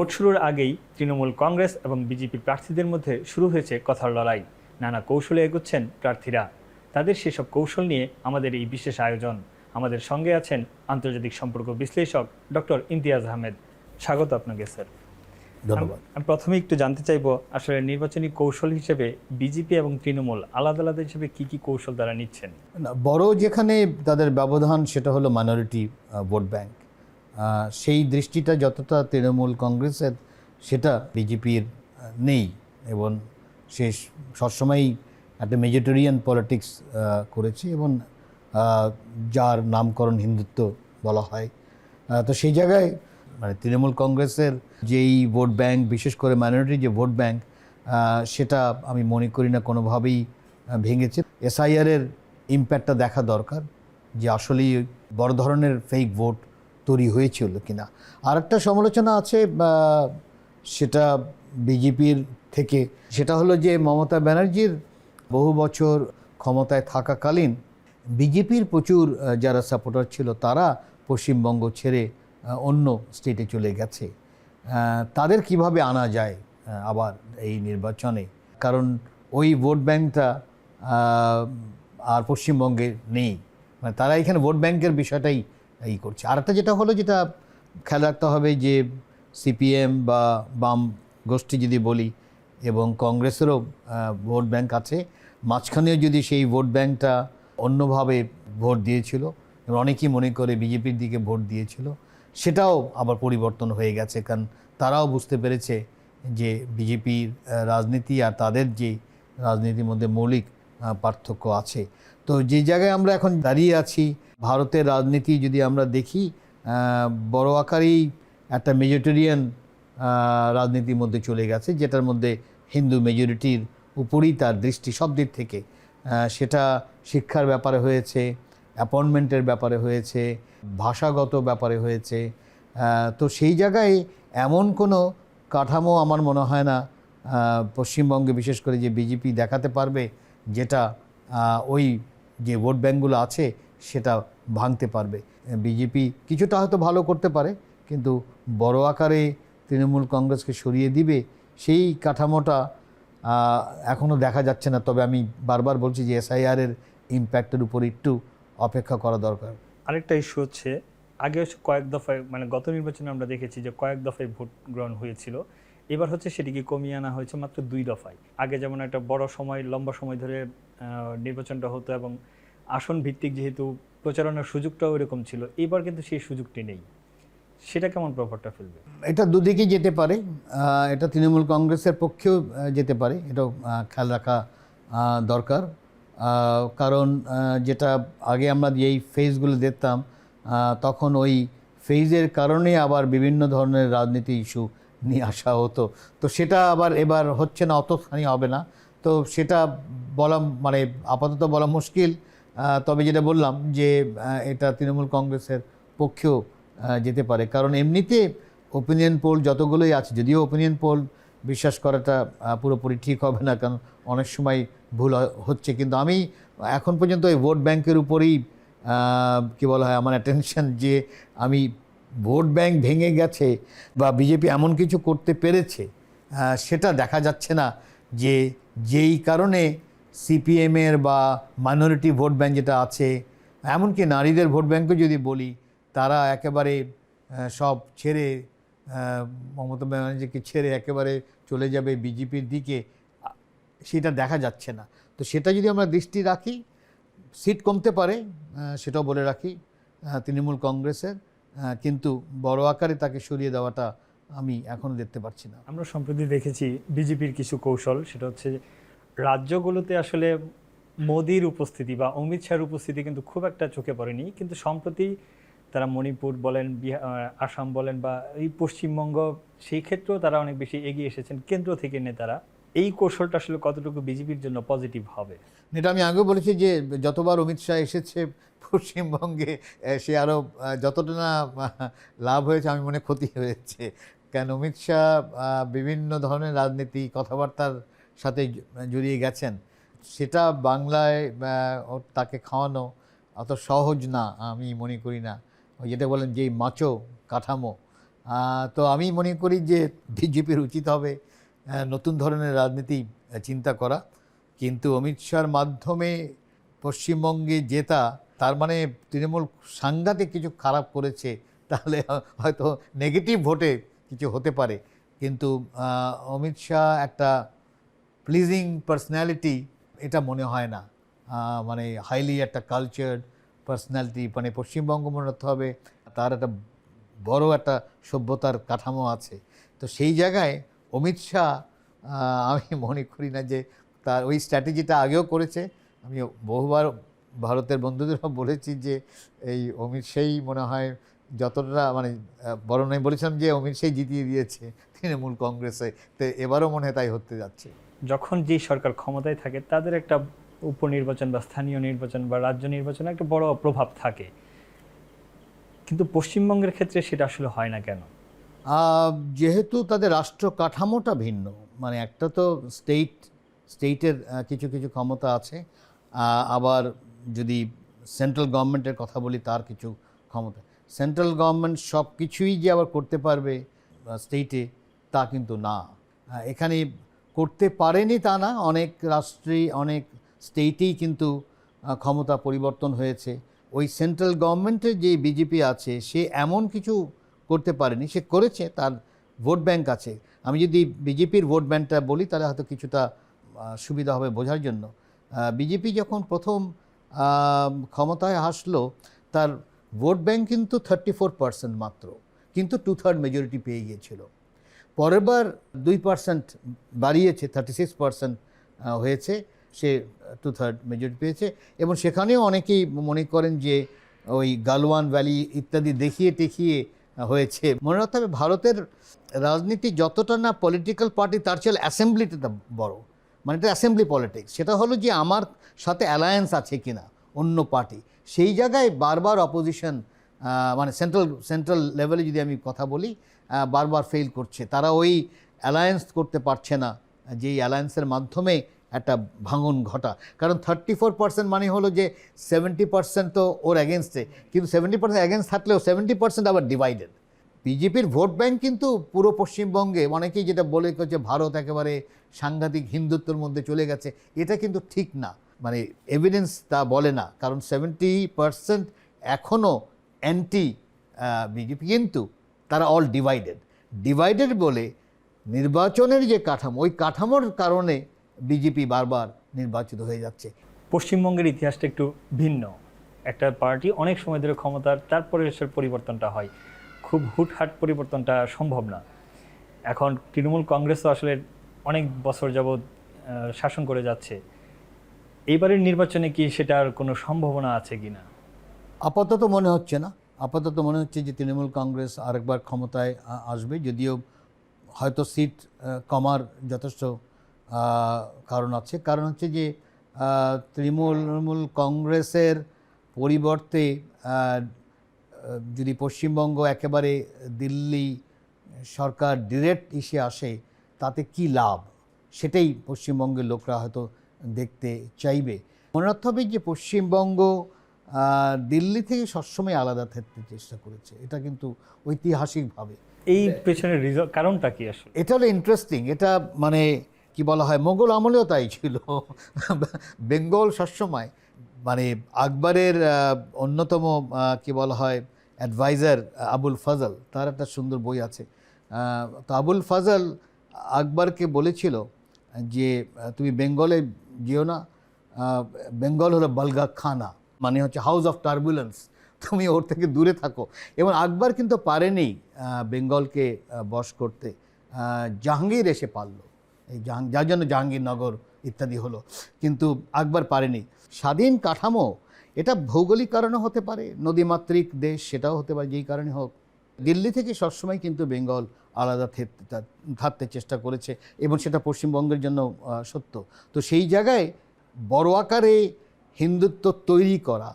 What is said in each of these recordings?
Vote শুরুর আগেই তৃণমূল কংগ্রেস এবং বিজেপি প্রার্থীদের মধ্যে শুরু হয়েছে কথার লড়াই। নানা কৌশলে এগোচ্ছেন প্রার্থীরা। তাদের সেসব কৌশল নিয়ে আমাদের এই বিশেষ আয়োজন। আমাদের সঙ্গে আছেন আন্তর্জাতিক সম্পর্ক বিশ্লেষক ডক্টর ইমতিয়াজ আহমেদ। স্বাগত আপনাকে স্যার। ধন্যবাদ। আমি প্রথমে একটু জানতে চাইবো, আসলে নির্বাচনী কৌশল হিসেবে বিজেপি এবং তৃণমূল আলাদা আলাদা হিসেবে কি কি কৌশল তারা নিচ্ছেন? বড় যেখানে তাদের ব্যবধান সেটা হলো মাইনরিটি ভোট ব্যাংক। সেই দৃষ্টিটা যতটা তৃণমূল কংগ্রেসের সেটা বিজেপির নেই, এবং সে সবসময়ই একটা মেজরিটেরিয়ান পলিটিক্স করেছে, এবং যার নামকরণ হিন্দুত্ব বলা হয়। তো সেই জায়গায় মানে তৃণমূল কংগ্রেসের যেই ভোট ব্যাংক, বিশেষ করে মাইনরিটি যে ভোট ব্যাংক, সেটা আমি মনে করি না কোনোভাবেই ভেঙেছে। এসআইআরের ইম্প্যাক্টটা দেখা দরকার, যে আসলেই বড় ধরনের ফেক ভোট তৈরি হয়েছিল কিনা। আর একটা সমালোচনা আছে সেটা বিজেপির থেকে, সেটা হলো যে মমতা ব্যানার্জির বহু বছর ক্ষমতায় থাকাকালীন বিজেপির প্রচুর যারা সাপোর্টার ছিল তারা পশ্চিমবঙ্গ ছেড়ে অন্য স্টেটে চলে গেছে। তাদের কিভাবে আনা যায় আবার এই নির্বাচনে, কারণ ওই ভোট ব্যাংকটা আর পশ্চিমবঙ্গে নেই, মানে তারা এখানে ভোট ব্যাংকের বিষয়টাই করছে। আর একটা যেটা হলো, যেটা খেয়াল রাখতে হবে, যে সিপিএম বা বাম গোষ্ঠী যদি বলি, এবং কংগ্রেসেরও ভোট ব্যাংক আছে, মাঝখানেও যদি সেই ভোট ব্যাংকটা অন্যভাবে ভোট দিয়েছিল এবং অনেকেই মনে করে বিজেপির দিকে ভোট দিয়েছিল, সেটাও আবার পরিবর্তন হয়ে গেছে। কারণ তারাও বুঝতে পেরেছে যে বিজেপির রাজনীতি আর তাদের যে রাজনীতির মধ্যে মৌলিক পার্থক্য আছে। তো যে জায়গায় আমরা এখন দাঁড়িয়ে আছি, ভারতের রাজনীতি যদি আমরা দেখি, বড় আকারেই একটা মেজরিটেরিয়ান রাজনীতির মধ্যে চলে গেছে, যেটার মধ্যে হিন্দু মেজরিটির উপরই তার দৃষ্টি সব দিক থেকে। সেটা শিক্ষার ব্যাপারে হয়েছে, অ্যাপয়েন্টমেন্টের ব্যাপারে হয়েছে, ভাষাগত ব্যাপারে হয়েছে। তো সেই জায়গায় এমন কোনো কাঠামো আমার মনে হয় না পশ্চিমবঙ্গে বিশেষ করে যে বিজেপি দেখাতে পারবে, যেটা ওই যে ভোট ব্যাঙ্কগুলো আছে সেটা ভাঙতে পারবে। বিজেপি কিছুটা হয়তো ভালো করতে পারে, কিন্তু বড় আকারে তৃণমূল কংগ্রেসকে সরিয়ে দিবে সেই কাঠামোটা এখনও দেখা যাচ্ছে না। তবে আমি বারবার বলছি যে এসআইআরের ইম্প্যাক্টের উপর একটু অপেক্ষা করা দরকার। আরেকটা ইস্যু হচ্ছে, আগে কয়েক দফায়, মানে গত নির্বাচনে আমরা দেখেছি যে কয়েক দফায় ভোট গ্রহণ হয়েছিল। এবার হচ্ছে সেটিকে কমিয়ে আনা হয়েছে মাত্র 2 দফায়। আগে যেমন একটা বড় সময়, লম্বা সময় ধরে নির্বাচনটা হতো এবং আসন ভিত্তিক যেহেতু প্রচারণার সুযোগটাও এরকম ছিল, এবার কিন্তু সেই সুযোগটি নেই। সেটা কেমন প্রভাবটা ফেলবে? এটা দুদিকেই যেতে পারে। এটা তৃণমূল কংগ্রেসের পক্ষেও যেতে পারে, এটাও খেয়াল রাখা দরকার। কারণ যেটা আগে আমরা যেই ফেজগুলো দেখতাম, তখন ওই ফেজের কারণে আবার বিভিন্ন ধরনের রাজনীতি ইস্যু নিয়ে আসা হতো। তো সেটা আবার এবার হচ্ছে না, অতখানি হবে না। তো সেটা বলা মানে আপাতত বলা মুশকিল। তবে যেটা বললাম যে এটা তৃণমূল কংগ্রেসের পক্ষেও যেতে পারে, কারণ এমনিতে ওপিনিয়ন পোল যতগুলোই আছে, যদিও ওপিনিয়ন পোল বিশ্বাস করাটা পুরোপুরি ঠিক হবে না, কারণ অনেক সময় ভুল হচ্ছে। কিন্তু আমি এখন পর্যন্ত এই ভোট ব্যাংকের উপরেই কী বলা হয়, আমার অ্যাটেনশন, যে আমি ভোট ব্যাংক ভেঙে গেছে বা বিজেপি এমন কিছু করতে পেরেছে সেটা দেখা যাচ্ছে না, যে যেই কারণে সিপিএমের বা মাইনরিটি ভোট ব্যাংক যেটা আছে, এমনকি নারীদের ভোট ব্যাংকও যদি বলি, তারা একেবারে সব ছেড়ে, মমতা ব্যানার্জিকে ছেড়ে একেবারে চলে যাবে বিজেপির দিকে, সেটা দেখা যাচ্ছে না। তো সেটা যদি আমরা দৃষ্টি রাখি, সিট কমতে পারে, সেটাও বলে রাখি তৃণমূল কংগ্রেসের, কিন্তু বড় আকারে তাকে সরিয়ে দেওয়াটা আমি এখনও দেখতে পাচ্ছি না। আমরা সম্প্রতি দেখেছি বিজেপির কিছু কৌশল, সেটা হচ্ছে রাজ্যগুলোতে আসলে মোদির উপস্থিতি বা অমিত শাহের উপস্থিতি কিন্তু খুব একটা চোখে পড়েনি, কিন্তু সম্প্রতি তারা মণিপুর বলেন, আসাম বলেন বা এই পশ্চিমবঙ্গ, সেই ক্ষেত্রেও তারা অনেক বেশি এগিয়ে এসেছেন কেন্দ্র থেকে নেতারা। এই কৌশলটা আসলে কতটুকু বিজেপির জন্য পজিটিভ হবে? এটা আমি আগেও বলেছি যে যতবার অমিত শাহ এসেছে পশ্চিমবঙ্গে, সে আরও যতটা না লাভ হয়েছে, আমি মনে ক্ষতি হয়েছে। কেন, অমিত শাহ বিভিন্ন ধরনের রাজনীতি কথাবার্তার সাথে জড়িয়ে গেছেন, সেটা বাংলায় তাকে খাওয়ানো অত সহজ না, আমি মনে করি না। ওই যেটা বলেন, যেই মাচো কাঠামো, তো আমি মনে করি যে বিজেপির উচিত হবে নতুন ধরনের রাজনীতি চিন্তা করা, কিন্তু অমিত শাহর মাধ্যমে পশ্চিমবঙ্গে জেতা তার মানে তৃণমূল সাংঘাতিক কিছু খারাপ করেছে, তাহলে হয়তো নেগেটিভ ভোটে কিছু হতে পারে। কিন্তু অমিত শাহ একটা প্লিজিং পার্সোনালিটি এটা মনে হয় না। মানে হাইলি একটা কালচার্ড পার্সোনালিটি, মানে পশ্চিমবঙ্গ মনে রাখতে হবে তার একটা বড় একটা সভ্যতার কাঠামো আছে। তো সেই জায়গায় অমিত শাহ আমি মনে করি না যে তার ওই স্ট্র্যাটেজিটা আগেও করেছে। আমি বহুবার ভারতের বন্ধুদেরও বলেছি যে এই অমিত শাহই মনে হয় যতটা মানে বড় নয়, বলেছিলাম যে অমিত শাহ জিতিয়ে দিয়েছে তৃণমূল কংগ্রেসে, তো এবারও মনে হয় তাই হতে যাচ্ছে। যখন যেই সরকার ক্ষমতায় থাকে তাদের একটা উপনির্বাচন বা স্থানীয় নির্বাচন বা রাজ্য নির্বাচনে একটা বড় প্রভাব থাকে, কিন্তু পশ্চিমবঙ্গের ক্ষেত্রে সেটা আসলে হয় না কেন? যেহেতু তাদের রাষ্ট্র কাঠামোটা ভিন্ন, মানে একটা তো স্টেটের কিছু কিছু ক্ষমতা আছে, আবার যদি সেন্ট্রাল গভর্নমেন্টের কথা বলি তার কিছু ক্ষমতা। সেন্ট্রাল গভর্নমেন্ট সব কিছুই যে আবার করতে পারবে স্টেটে তা কিন্তু না। এখানে করতে পারেনি তা না, অনেক রাষ্ট্রেই অনেক স্টেটেই কিন্তু ক্ষমতা পরিবর্তন হয়েছে। ওই সেন্ট্রাল গভর্নমেন্টের যে বিজেপি আছে সে এমন কিছু করতে পারেনি, সে করেছে, তার ভোট ব্যাংক আছে। আমি যদি বিজেপির ভোট ব্যাংকটা বলি তাহলে হয়তো কিছুটা সুবিধা হবে বোঝার জন্য। বিজেপি যখন প্রথম ক্ষমতায় আসলো তার ভোট ব্যাংক কিন্তু 34% মাত্র, কিন্তু 2/3 মেজরিটি পেয়ে গিয়েছিল। পরের বার 2% বাড়িয়েছে, 36% হয়েছে, সে 2/3 মেজরিটি পেয়েছে। এবং সেখানেও অনেকেই মনে করেন যে ওই গালওয়ান ভ্যালি ইত্যাদি দেখিয়ে টেখিয়ে হয়েছে। মনে রাখতে হবে ভারতের রাজনীতি যতটা না পলিটিক্যাল পার্টি তার চেয়ে অ্যাসেম্বলিটা বড়, মানে এটা অ্যাসেম্বলি পলিটিক্স। সেটা হলো যে আমার সাথে অ্যালায়েন্স আছে কিনা অন্য পার্টি, সেই জায়গায় বারবার অপোজিশন মানে সেন্ট্রাল লেভেলে যদি আমি কথা বলি বারবার ফেল করছে। তারা ওই অ্যালায়েন্স করতে পারছে না, যেই অ্যালায়েন্সের মাধ্যমে একটা ভাঙন ঘটা। কারণ 34% মানে হলো যে 70% তো ওর অ্যাগেনস্টে, কিন্তু 70% অ্যাগেনস্ট থাকলেও 70% আবার ডিভাইডেড। বিজেপির ভোট ব্যাংক কিন্তু পুরো পশ্চিমবঙ্গে অনেকেই যেটা বলে যে ভারত একেবারে সাংঘাতিক হিন্দুত্বের মধ্যে চলে গেছে, এটা কিন্তু ঠিক না, মানে এভিডেন্স তা বলে না। কারণ 70% এখনও অ্যান্টি বিজেপি, কিন্তু তারা অল ডিভাইডেড বলে নির্বাচনের যে কাঠামো, ওই কাঠামোর কারণে বিজেপি বারবার নির্বাচিত হয়ে যাচ্ছে। পশ্চিমবঙ্গের ইতিহাসটা একটু ভিন্ন। একটা পার্টি অনেক সময় ধরে ক্ষমতার, তারপরে এসব পরিবর্তনটা হয়, খুব হুটহাট পরিবর্তনটা সম্ভব না। এখন তৃণমূল কংগ্রেসও আসলে অনেক বছর যাবৎ শাসন করে যাচ্ছে। এইবারের নির্বাচনে কি সেটার কোনো সম্ভাবনা আছে কিনা? আপাতত মনে হচ্ছে না। আপাতত মনে হচ্ছে যে তৃণমূল কংগ্রেস আরেকবার ক্ষমতায় আসবে, যদিও হয়তো সিট কমার যথেষ্ট কারণ আছে। কারণ হচ্ছে যে তৃণমূল কংগ্রেসের পরিবর্তে যদি পশ্চিমবঙ্গ একেবারে দিল্লি সরকার ডিরেক্ট এসে আসে তাতে কি লাভ, সেটাই পশ্চিমবঙ্গের লোকরা হয়তো দেখতে চাইবে। মনে রাখতে হবে যে পশ্চিমবঙ্গ দিল্লি থেকে সবসময় আলাদা থাকতে চেষ্টা করেছে, এটা কিন্তু ঐতিহাসিকভাবে। এই পেছনের কারণটা কি আসলে? এটা হলো ইন্টারেস্টিং। এটা মানে কি বলা হয়, মোগল আমলেও তাই ছিল। বেঙ্গল সবসময় মানে আকবরের অন্যতম কি বলা হয় অ্যাডভাইজার আবুল ফজল, তার একটা সুন্দর বই আছে। তো আবুল ফজল আকবরকে বলেছিল যে তুমি বেঙ্গলে যেও না, বেঙ্গল হলো বলগা খানা, মানে হচ্ছে হাউস অফ টার্বুলেন্স, তুমি ওর থেকে দূরে থাকো। এবং আকবর কিন্তু পারেনি বেঙ্গলকে বশ করতে, জাহাঙ্গীর এসে পারলো, এই যার জন্য জাহাঙ্গীরনগর ইত্যাদি হলো, কিন্তু আকবর পারেনি। স্বাধীন কাঠামো এটা ভৌগোলিক কারণে হতে পারে, নদীমাতৃক দেশ সেটাও হতে পারে, যেই কারণে হোক দিল্লি থেকে সবসময় কিন্তু বেঙ্গল আলাদা থাকতে চেষ্টা করেছে, এবং সেটা পশ্চিমবঙ্গের জন্য সত্য। তো সেই জায়গায় বড় আকারে হিন্দুত্ব তৈরি করা,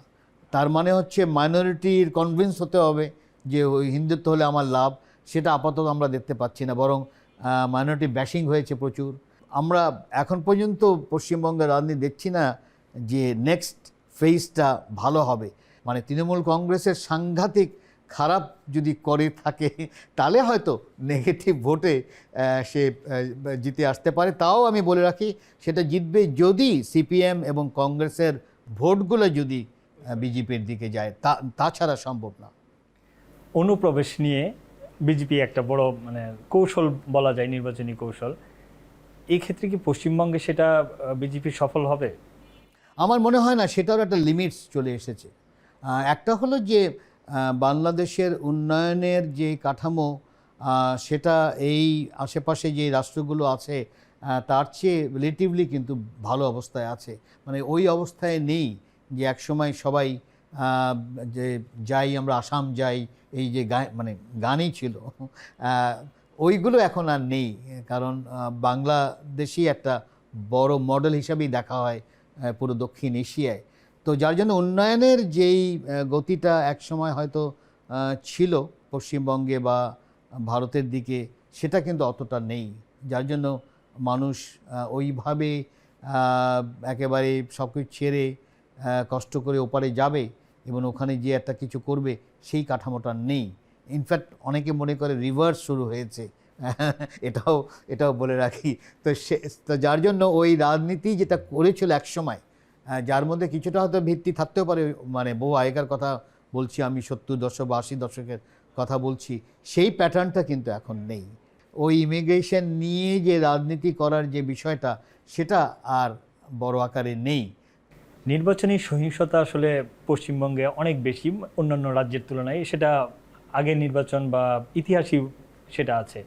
তার মানে হচ্ছে মাইনরিটির কনভিন্স হতে হবে যে ওই হিন্দুত্ব হলে আমার লাভ, সেটা আপাতত আমরা দেখতে পাচ্ছি না, বরং মাইনরিটি ব্যাশিং হয়েছে প্রচুর। আমরা এখন পর্যন্ত পশ্চিমবঙ্গের রাজনীতি দেখছি না যে নেক্সট ফেজটা ভালো হবে। মানে তৃণমূল কংগ্রেসের সাংঘাতিক খারাপ যদি করে থাকে তাহলে হয়তো নেগেটিভ ভোটে সে জিতে আসতে পারে। তাও আমি বলে রাখি সেটা জিতবে যদি সিপিএম এবং কংগ্রেসের ভোটগুলো যদি বিজেপির দিকে যায়, তাছাড়া সম্ভব না। অনুপ্রবেশ নিয়ে বিজেপি একটা বড় মানে কৌশল বলা যায়, নির্বাচনী কৌশল। এই ক্ষেত্রে কি পশ্চিমবঙ্গে সেটা বিজেপি সফল হবে? আমার মনে হয় না, সেটারও একটা লিমিটস চলে এসেছে। একটা হলো যে বাংলাদেশের উন্নয়নের যে কাঠামো সেটা এই আশেপাশে যে রাষ্ট্রগুলো আছে তার চেয়ে রিলেটিভলি কিন্তু ভালো অবস্থায় আছে। মানে ওই অবস্থায় নেই যে একসময় সবাই যে যাই আমরা আসাম যাই, এই যে মানে গানই ছিল, ওইগুলো এখন আর নেই। কারণ বাংলাদেশই একটা বড় মডেল হিসাবেই দেখা হয় পুরো দক্ষিণ এশিয়ায়। তো যার জন্য উন্নয়নের যেই গতিটা একসময় হয়তো ছিল পশ্চিমবঙ্গে বা ভারতের দিকে, সেটা কিন্তু অতটা নেই। যার জন্য মানুষ ওইভাবে একেবারে সব কিছু ছেড়ে কষ্ট করে ওপারে যাবে এবং ওখানে যে একটা কিছু করবে সেই কাঠামোটা নেই। ইনফ্যাক্ট অনেকে মনে করে রিভার্স শুরু হয়েছে, এটাও বলে রাখি। তো যার জন্য ওই রাজনীতি যেটা করেছিল একসময়, যার মধ্যে কিছুটা হয়তো ভিত্তি থাকতেও পারে, মানে বহু আগেকার কথা বলছি আমি, 70 দশক বা 80 দশকের কথা বলছি, সেই প্যাটার্নটা কিন্তু এখন নেই। ওই ইমিগ্রেশন নিয়ে যে রাজনীতি করার যে বিষয়টা, সেটা আর বড় আকারে নেই। নির্বাচনী সহিংসতা আসলে পশ্চিমবঙ্গে অনেক বেশি অন্যান্য রাজ্যের তুলনায়, সেটা আগের নির্বাচন বা ইতিহাসই সেটা আছে।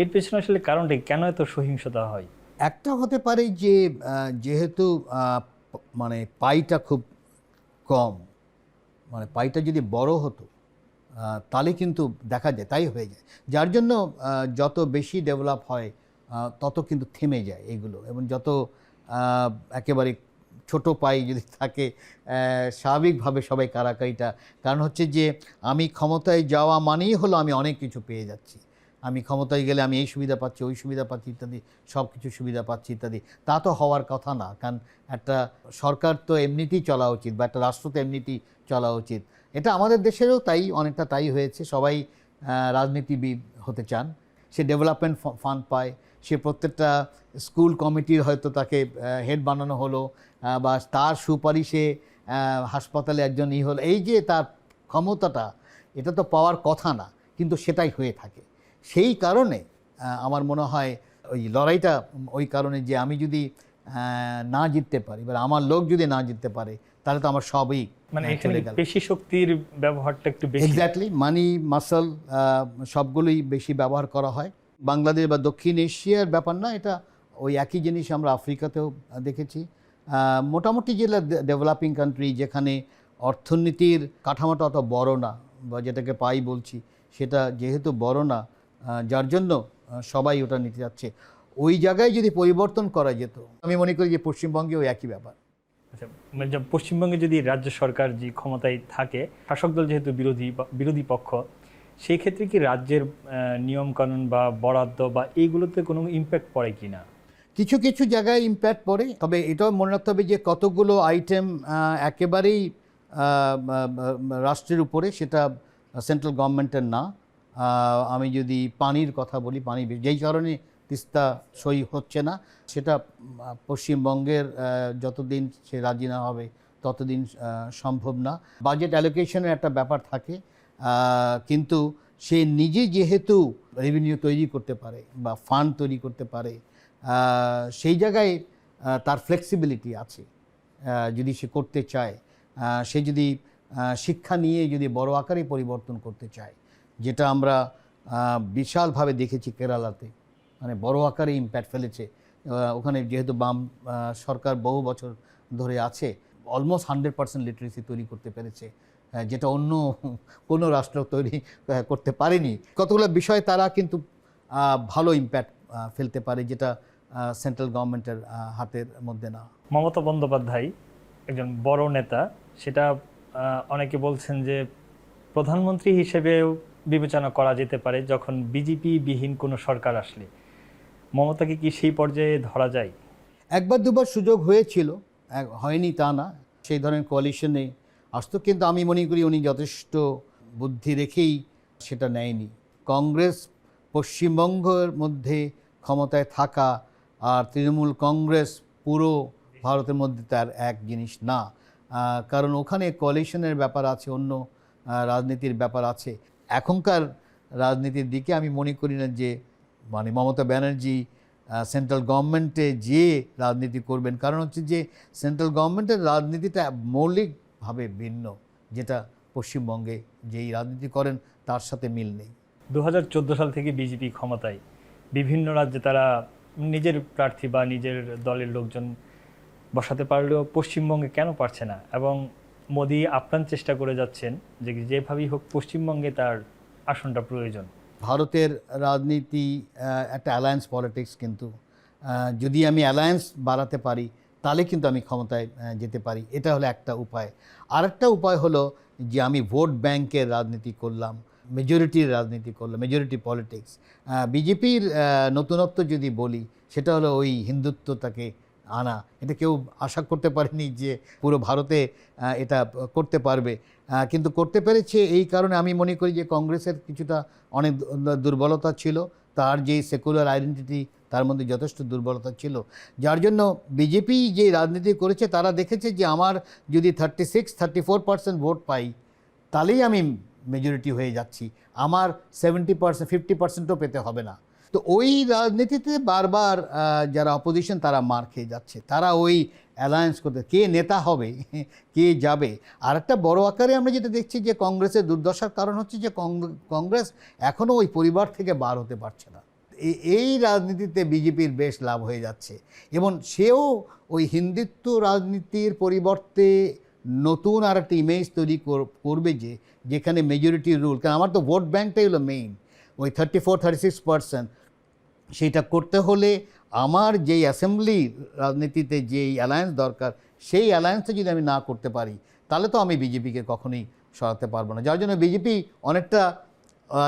এর পেছনে আসলে কারণটা কেন এত সহিংসতা হয়? একটা হতে পারে যে যেহেতু মানে পাইটা খুব কম, মানে পাইটা যদি বড় হতো তাহলে কিন্তু দেখা যায় তাই হয়ে যায়। যার জন্য যত বেশি ডেভেলপ হয় তত কিন্তু থেমে যায় এগুলো, এবং যত একেবারে ছোট পাই যদি থাকে স্বাভাবিকভাবে সবাই কারাকারিটা, কারণ হচ্ছে যে আমি ক্ষমতায় যাওয়া মানেই হলো আমি অনেক কিছু পেয়ে যাচ্ছি। আমি ক্ষমতায় গেলে আমি এই সুবিধা পাচ্ছি, ওই সুবিধা পাচ্ছি ইত্যাদি, সব কিছু সুবিধা পাচ্ছি ইত্যাদি। তা তো হওয়ার কথা না, কারণ একটা সরকার তো এমনিতেই চলা উচিত বা একটা রাষ্ট্র তো এমনিতেই চলা উচিত। এটা আমাদের দেশেরও তাই, অনেকটা তাই হয়েছে। সবাই রাজনীতিবিদ হতে চান, সে ডেভেলপমেন্ট ফান্ড পায়, সে প্রত্যেকটা স্কুল কমিটির হয়তো তাকে হেড বানানো হলো, বা তার সুপারিশে হাসপাতালে একজন হলো। এই যে তার ক্ষমতাটা, এটা তো পাওয়ার কথা না, কিন্তু সেটাই হয়ে থাকে। সেই কারণে আমার মনে হয় ওই লড়াইটা ওই কারণে যে আমি যদি না জিততে পারি বা আমার লোক যদি না জিততে পারে, তাহলে তো আমার সবই মানে এখানে পেশি শক্তির ব্যবহারটা একটু বেশি। এক্স্যাক্টলি, মানি মাসল সবগুলোই বেশি ব্যবহার করা হয়। বাংলাদেশ বা দক্ষিণ এশিয়ার ব্যাপার না, এটা ওই একই জিনিস আমরা আফ্রিকাতেও দেখেছি। মোটামুটি যেগুলো ডেভেলপিং কান্ট্রি, যেখানে অর্থনীতির কাঠামোটা অত বড় না, বা যেটাকে পাই বলছি, সেটা যেহেতু বড় না, যার জন্য সবাই ওটা নিতে যাচ্ছে। ওই জায়গায় যদি পরিবর্তন করা যেত, আমি মনে করি যে পশ্চিমবঙ্গেও একই ব্যাপার। আচ্ছা, মানে পশ্চিমবঙ্গে যদি রাজ্য সরকার যে ক্ষমতায় থাকে, শাসক দল যেহেতু বিরোধী পক্ষ, সেই ক্ষেত্রে কি রাজ্যের নিয়মকানুন বা বরাদ্দ বা এইগুলোতে কোনো ইম্প্যাক্ট পড়ে কি না? কিছু কিছু জায়গায় ইম্প্যাক্ট পড়ে, তবে এটাও মনে রাখতে হবে যে কতগুলো আইটেম একেবারেই রাষ্ট্রের উপরে, সেটা সেন্ট্রাল গভর্নমেন্টের না। আমি যদি পানির কথা বলি, পানি যেই কারণে তিস্তা সই হচ্ছে না, সেটা পশ্চিমবঙ্গের যতদিন সে রাজি না হবে ততদিন সম্ভব না। বাজেট অ্যালোকেশনের একটা ব্যাপার থাকে, কিন্তু সে নিজে যেহেতু রেভিনিউ তৈরি করতে পারে বা ফান্ড তৈরি করতে পারে, সেই জায়গায় তার ফ্লেক্সিবিলিটি আছে। যদি সে করতে চায়, সে যদি শিক্ষা নিয়ে যদি বড় আকারে পরিবর্তন করতে চায়, যেটা আমরা বিশালভাবে দেখেছি কেরালাতে, মানে বড় আকারে ইম্প্যাক্ট ফেলেছে। ওখানে যেহেতু বাম সরকার বহু বছর ধরে আছে, অলমোস্ট 100% লিটারেসি তৈরি করতে পেরেছে, যেটা অন্য কোনো রাষ্ট্র তৈরি করতে পারেনি। কতগুলো বিষয় তারা কিন্তু ভালো ইম্প্যাক্ট ফেলতে পারে, যেটা সেন্ট্রাল গভর্নমেন্টের হাতের মধ্যে না। মমতা বন্দ্যোপাধ্যায় একজন বড় নেতা, সেটা অনেকে বলছেন যে প্রধানমন্ত্রী হিসেবেও বিবেচনা করা যেতে পারে যখন বিজেপি বিহীন কোনো সরকার আসলে। মমতাকে কি সেই পর্যায়ে ধরা যায়? একবার দুবার সুযোগ হয়েছিল, হয়নি তা না, সেই ধরনের কোয়ালিশনে আসতো, কিন্তু আমি মনে করি উনি যথেষ্ট বুদ্ধি রেখেই সেটা নেয়নি। কংগ্রেস পশ্চিমবঙ্গের মধ্যে ক্ষমতায় থাকা আর তৃণমূল কংগ্রেস পুরো ভারতের মধ্যে তার এক জিনিস না। কারণ ওখানে কোয়ালিশনের ব্যাপার আছে, অন্য রাজনীতির ব্যাপার আছে। এখনকার রাজনীতির দিকে আমি মনে করি না যে মানে মমতা ব্যানার্জি সেন্ট্রাল গভর্নমেন্টে যে রাজনীতি করবেন, কারণ হচ্ছে যে সেন্ট্রাল গভর্নমেন্টের রাজনীতিটা মৌলিকভাবে ভিন্ন, যেটা পশ্চিমবঙ্গে যেই রাজনীতি করেন তার সাথে মিল নেই। 2014 সাল থেকে বিজেপি ক্ষমতায়, বিভিন্ন রাজ্যে তারা নিজের প্রার্থী বা নিজের দলের লোকজন বসাতে পারলেও পশ্চিমবঙ্গে কেন পারছে না? এবং মোদি আপ্রাণ চেষ্টা করে যাচ্ছেন যে যেভাবেই হোক পশ্চিমবঙ্গে তার আসনটা প্রয়োজন। ভারতের রাজনীতি একটা অ্যালায়েন্স পলিটিক্স, কিন্তু যদি আমি অ্যালায়েন্স বাড়াতে পারি তাহলে কিন্তু আমি ক্ষমতায় যেতে পারি। এটা হলো একটা উপায়। আরেকটা উপায় হলো যে আমি ভোট ব্যাংকের রাজনীতি করলাম, মেজরিটির রাজনীতি করলাম, মেজরিটি পলিটিক্স। বিজেপির নতুনত্ব যদি বলি সেটা হলো ওই হিন্দুত্বটাকে আনা। এটা কেউ আশা করতে পারেনি যে পুরো ভারতে এটা করতে পারবে, কিন্তু করতে পেরেছে। এই কারণে আমি মনে করি যে কংগ্রেসের কিছুটা অনেক দুর্বলতা ছিল, তার যে সেকুলার আইডেন্টিটি তার মধ্যে যথেষ্ট দুর্বলতা ছিল, যার জন্য বিজেপি যে রাজনীতি করেছে তারা দেখেছে যে আমার যদি 36-34% ভোট পাই তাহলেই আমি মেজরিটি হয়ে যাচ্ছি, আমার 70%, 50%ও পেতে হবে না। তো ওই রাজনীতিতে বারবার যারা অপোজিশন তারা মার খেয়ে যাচ্ছে, তারা ওই অ্যালায়েন্স করতে কে নেতা হবে, কে যাবে। আর একটা বড় আকারে আমরা যেটা দেখছি যে কংগ্রেসের দুর্দশার কারণ হচ্ছে যে কংগ্রেস এখনও ওই পরিবার থেকে বার হতে পারছে না। এই রাজনীতিতে বিজেপির বেশ লাভ হয়ে যাচ্ছে, এবং সেও ওই হিন্দুত্ব রাজনীতির পরিবর্তে নতুন আর একটা ইমেজ তৈরি করবে যে যেখানে মেজরিটি রুল। কারণ আমার তো ভোট ব্যাংকটাই হলো মেইন, ওই 34-36%। সেইটা করতে হলে আমার যেই অ্যাসেম্বলি রাজনীতিতে যেই অ্যালায়েন্স দরকার সেই অ্যালায়েন্সটা যদি আমি না করতে পারি তাহলে তো আমি বিজেপিকে কখনোই সরাতে পারবো না। যার জন্য বিজেপি অনেকটা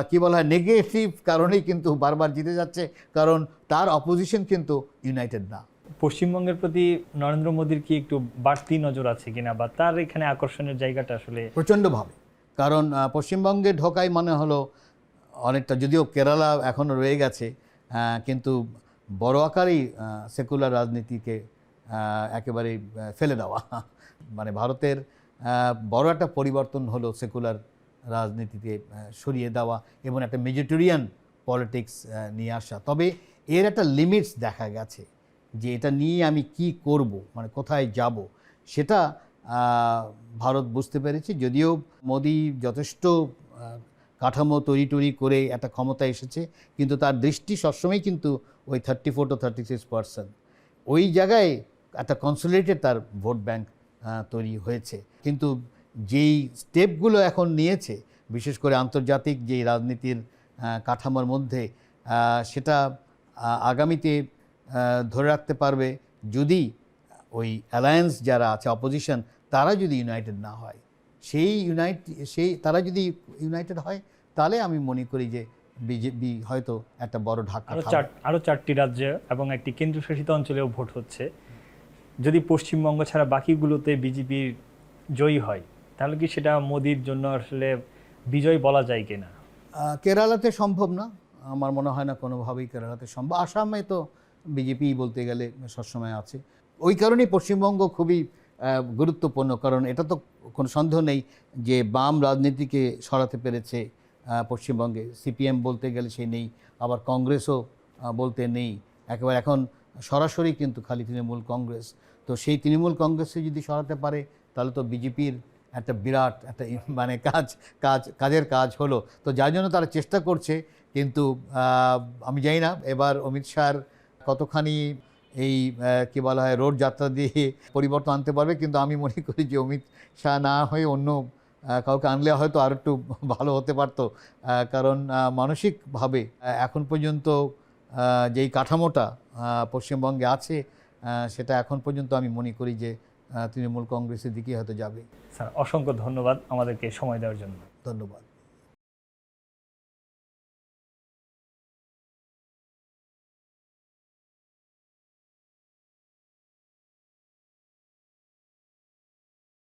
কী বলা হয় নেগেটিভ কারণেই কিন্তু বারবার জিতে যাচ্ছে, কারণ তার অপোজিশন কিন্তু ইউনাইটেড না। পশ্চিমবঙ্গের প্রতি নরেন্দ্র মোদীর কি একটু বাড়তি নজর আছে কিনা, বা তার এখানে আকর্ষণের জায়গাটা আসলে? প্রচণ্ডভাবে। কারণ পশ্চিমবঙ্গে ঢোকাই মানে হলো অনেকটা, যদিও কেরালা এখনও রয়ে গেছে, কিন্তু বড় আকারেই সেকুলার রাজনীতিকে একেবারে ফেলে দেওয়া। মানে ভারতের বড় একটা পরিবর্তন হলো সেকুলার রাজনীতিতে সরিয়ে দেওয়া এবং একটা মেজরিটেরিয়ান পলিটিক্স নিয়ে আসা। তবে এর একটা লিমিটস দেখা গেছে যে এটা নিয়ে আমি কি করব, মানে কোথায় যাব, সেটা ভারত বুঝতে পেরেছে। যদিও মোদি যথেষ্ট কাঠামো তৈরি করে একটা ক্ষমতা এসেছে, কিন্তু তার দৃষ্টি সবসময় কিন্তু ওই 34-36%, ওই জায়গায় একটা কনসোলিডেটেড তার ভোট ব্যাংক তৈরি হয়েছে। কিন্তু যেই স্টেপগুলো এখন নিয়েছে, বিশেষ করে আন্তর্জাতিক যেই রাজনীতির কাঠামোর মধ্যে, সেটা আগামীতে ধরে রাখতে পারবে যদি ওই অ্যালায়েন্স যারা আছে অপোজিশন তারা যদি ইউনাইটেড না হয়। তারা যদি ইউনাইটেড হয় তাহলে আমি মনে করি যে বিজেপি হয়তো একটা বড় ধাক্কা খাবে। আরও 4টি রাজ্যে এবং একটি কেন্দ্রশাসিত অঞ্চলেও ভোট হচ্ছে। যদি পশ্চিমবঙ্গ ছাড়া বাকিগুলোতে বিজেপির জয়ী হয় তাহলে কি সেটা মোদির জন্য আসলে বিজয় বলা যায় কিনা? কেরালাতে সম্ভব না, আমার মনে হয় না কোনোভাবেই কেরালাতে সম্ভব। আসামে তো বিজেপি বলতে গেলে সবসময় আছে। ওই কারণেই পশ্চিমবঙ্গ খুবই গুরুত্বপূর্ণ, কারণ এটা তো কোনো সন্দেহ নেই যে বাম রাজনীতিকে সরাতে পেরেছে পশ্চিমবঙ্গে। সিপিএম বলতে গেলে সে নেই, আবার কংগ্রেসও বলতে নেই একেবারে। এখন সরাসরি কিন্তু খালি তৃণমূল কংগ্রেস। তো সেই তৃণমূল কংগ্রেসে যদি সরাতে পারে তাহলে তো বিজেপির একটা বিরাট একটা মানে কাজের কাজ হলো। তো যার জন্য তারা চেষ্টা করছে, কিন্তু আমি জানি না এবার অমিত শাহর কতখানি এই কী বলা হয় রোড যাত্রা দিয়ে পরিবর্তন আনতে পারবে। কিন্তু আমি মনে করি যে অমিত শাহ না হয়ে অন্য কাউকে আনলে হয়তো আর একটু ভালো হতে পারতো। কারণ মানসিকভাবে এখন পর্যন্ত যেই কাঠামোটা পশ্চিমবঙ্গে আছে সেটা এখন পর্যন্ত আমি মনে করি যে তৃণমূল কংগ্রেসের দিকে হয়তো যাবে। স্যার, অসংখ্য ধন্যবাদ আমাদেরকে সময় দেওয়ার জন্য। ধন্যবাদ।